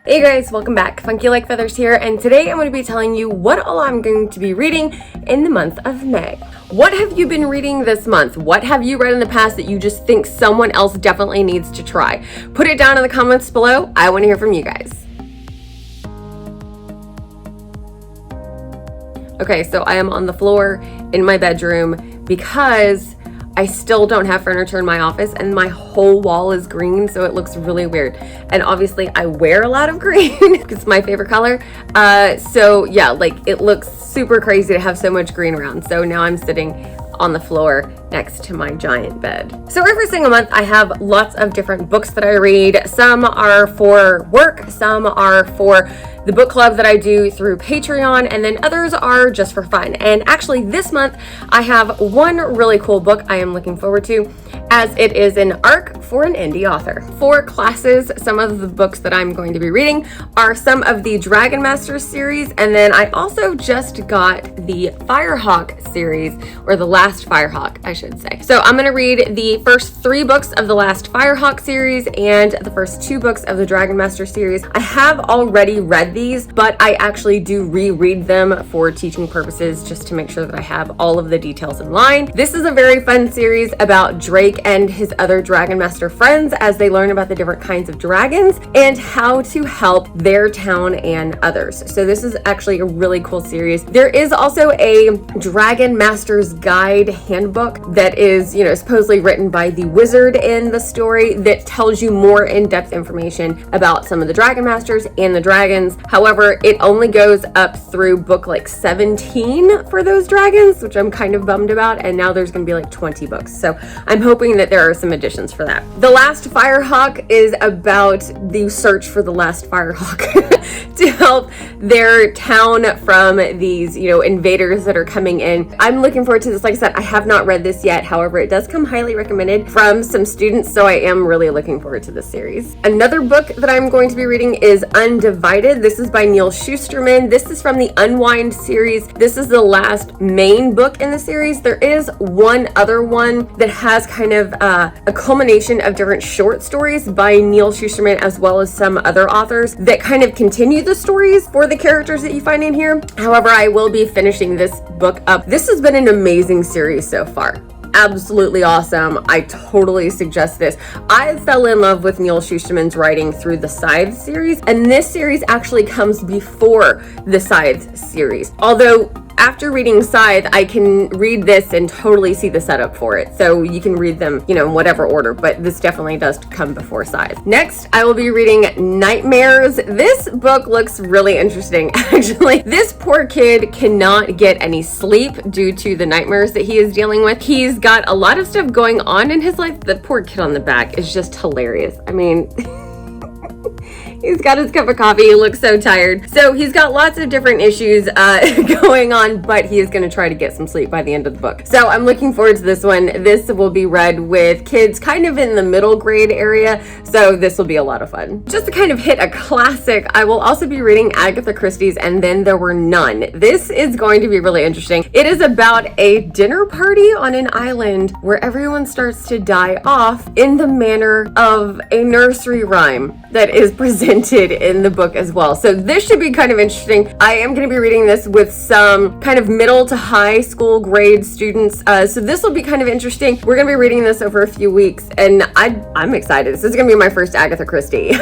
Hey guys, welcome back. Funky Like Feathers here, and today I'm going to be telling you what all I'm going to be reading in the month of May. What have you been reading this month? What have you read in the past that you just think someone else definitely needs to try? Put it down in the comments below. I want to hear from you guys. Okay, so I am on the floor in my bedroom because I still don't have furniture in my office and my whole wall is green, so it looks really weird. And obviously I wear a lot of green because it's my favorite color. So yeah, like it looks super crazy to have so much green around. So now I'm sitting on the floor next to my giant bed. So every single month I have lots of different books that I read. Some are for work, some are for the book club that I do through Patreon, and then others are just for fun. And actually this month I have one really cool book I am looking forward to, as it is an ARC for an indie author. For classes, some of the books that I'm going to be reading are some of the Dragon Master series, and then I also just got the Firehawk series, or the last Firehawk, I should say. So I'm going to read the first 3 books of the last Firehawk series and the first 2 books of the Dragon Master series. I have already read these, but I actually do reread them for teaching purposes just to make sure that I have all of the details in line. This is a very fun series about Drake and his other Dragon Master friends as they learn about the different kinds of dragons and how to help their town and others. So this is actually a really cool series. There is also a Dragon Master's Guide handbook that is, supposedly written by the wizard in the story that tells you more in-depth information about some of the Dragon Masters and the dragons. However, it only goes up through book like 17 for those dragons, which I'm kind of bummed about. And now there's going to be like 20 books. So I'm hoping that there are some additions for that. The Last Firehawk is about the search for the last Firehawk to help their town from these, invaders that are coming in. I'm looking forward to this. Like I said, I have not read this yet. However, it does come highly recommended from some students, so I am really looking forward to this series. Another book that I'm going to be reading is Undivided. This is by Neil Shusterman. This is from the Unwind series. This is the last main book in the series. There is one other one that has kind of a culmination of different short stories by Neil Shusterman, as well as some other authors that kind of continue the stories for the characters that you find in here. However, I will be finishing this book up. This has been an amazing series so far. Absolutely awesome. I totally suggest this. I fell in love with Neil Shusterman's writing through the Scythe series, and this series actually comes before the Scythe series. Although after reading Scythe, I can read this and totally see the setup for it. So you can read them, in whatever order, but this definitely does come before Scythe. Next, I will be reading Nightmares. This book looks really interesting. Actually, this poor kid cannot get any sleep due to the nightmares that he is dealing with. He's got a lot of stuff going on in his life. The poor kid on the back is just hilarious. I mean, he's got his cup of coffee. He looks so tired. So he's got lots of different issues going on, but he is going to try to get some sleep by the end of the book. So I'm looking forward to this one. This will be read with kids kind of in the middle grade area. So this will be a lot of fun. Just to kind of hit a classic, I will also be reading Agatha Christie's And Then There Were None. This is going to be really interesting. It is about a dinner party on an island where everyone starts to die off in the manner of a nursery rhyme that is presented in the book as well. So this should be kind of interesting. I am going to be reading this with some kind of middle to high school grade students. So this will be kind of interesting. We're going to be reading this over a few weeks, and I'm excited. This is going to be my first Agatha Christie.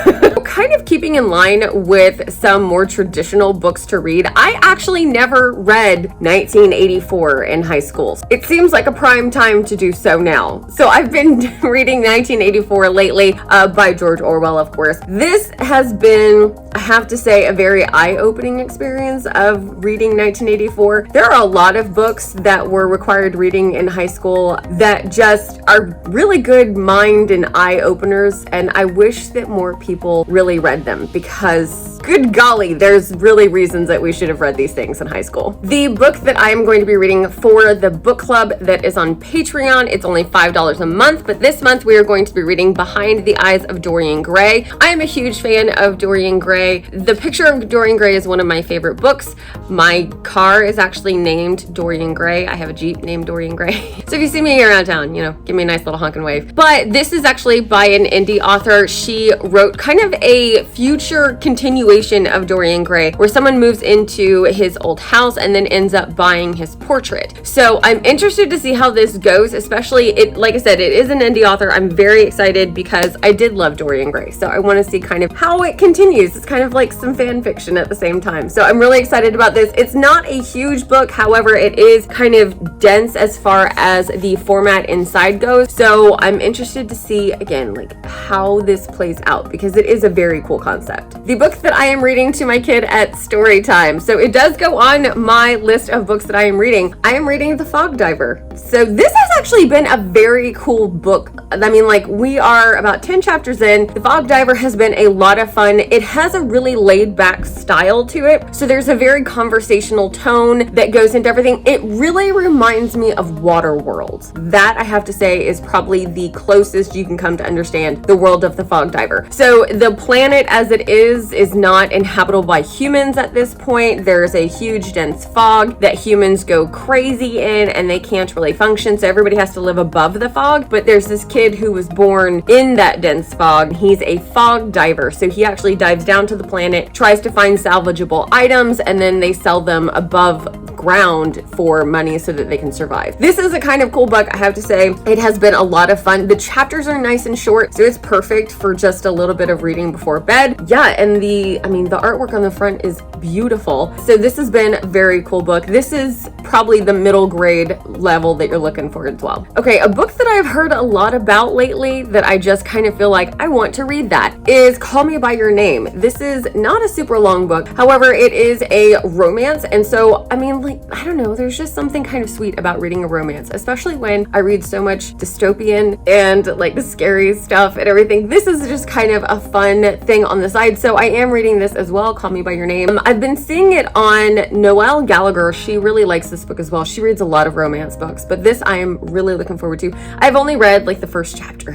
Kind of keeping in line with some more traditional books to read. I actually never read 1984 in high school. It seems like a prime time to do so now. So I've been reading 1984 lately by George Orwell, of course. This has been, I have to say, a very eye-opening experience of reading 1984. There are a lot of books that were required reading in high school that just are really good mind and eye openers, and I wish that more people really read them because, good golly, there's really reasons that we should have read these things in high school. The book that I am going to be reading for the book club that is on Patreon, it's only $5 a month, but this month we are going to be reading Behind the Eyes of Dorian Gray. I am a huge fan fan of Dorian Gray. The Picture of Dorian Gray is one of my favorite books. My car is actually named Dorian Gray. I have a Jeep named Dorian Gray. So if you see me around town, you know, give me a nice little honk and wave. But this is actually by an indie author. She wrote kind of a future continuation of Dorian Gray, where someone moves into his old house and then ends up buying his portrait. So I'm interested to see how this goes, especially like I said, it is an indie author. I'm very excited because I did love Dorian Gray. So I want to see kind of how it continues. It's kind of like some fan fiction at the same time. So I'm really excited about this. It's not a huge book. However, it is kind of dense as far as the format inside goes. So I'm interested to see, again, like how this plays out, because it is a very cool concept. The book that I am reading to my kid at story time. So it does go on my list of books that I am reading. I am reading The Fog Diver. So this has actually been a very cool book. I mean, like, we are about 10 chapters in. The Fog Diver has been a lot of fun. It has a really laid back style to it. So there's a very conversational tone that goes into everything. It really reminds me of Waterworld. That, I have to say, is probably the closest you can come to understand the world of The Fog Diver. So the planet as it is not inhabitable by humans at this point. There's a huge dense fog that humans go crazy in, and they can't really function. So everybody has to live above the fog. But there's this kid who was born in that dense fog. He's a fog diver. So he actually dives down to the planet, tries to find salvageable items, and then they sell them above ground for money so that they can survive. This is a kind of cool book, I have to say. It has been a lot of fun. The chapters are nice and short, so it's perfect for just a little bit of reading before bed. Yeah, and the artwork on the front is beautiful. So this has been a very cool book. This is probably the middle grade level that you're looking for as well. Okay, a book that I've heard a lot about lately that I just kind of feel like I want to read that is Call Me By Your Name. This is not a super long book. However, it is a romance. And so, I mean, like, I don't know, there's just something kind of sweet about reading a romance, especially when I read so much dystopian and like the scary stuff and everything. This is just kind of a fun thing on the side. So I am reading this as well, Call Me By Your Name. I've been seeing it on Noelle Gallagher. She really likes this book as well. She reads a lot of romance books, but this I am really looking forward to. I've only read like the first chapter,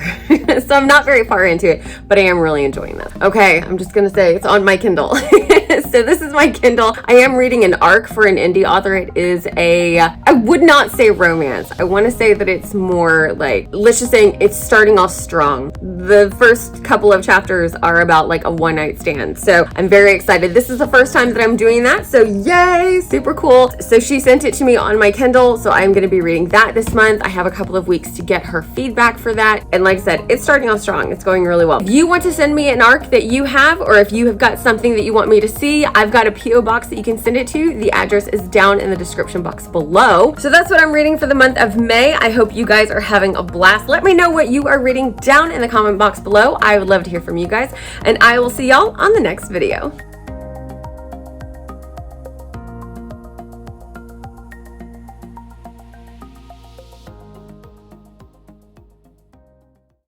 so I'm not very far into it, but I am really enjoying this. Okay, I'm just gonna say it's on my Kindle. So this is my Kindle. I am reading an arc for an indie author. It is I would not say romance. I want to say that it's more like, let's just say it's starting off strong. The first couple of chapters are about like a one night stand. So I'm very excited. This is the first time that I'm doing that. So yay, super cool. So she sent it to me on my Kindle. So I'm going to be reading that this month. I have a couple of weeks to get her feedback for that. And like I said, it's starting off strong. It's going really well. If you want to send me an arc that you have, or if you have got something that you want me to see, I've got a PO box that you can send it to. The address is down in the description box below. So that's what I'm reading for the month of May. I hope you guys are having a blast. Let me know what you are reading down in the comment box below. I would love to hear from you guys, and I will see y'all on the next video.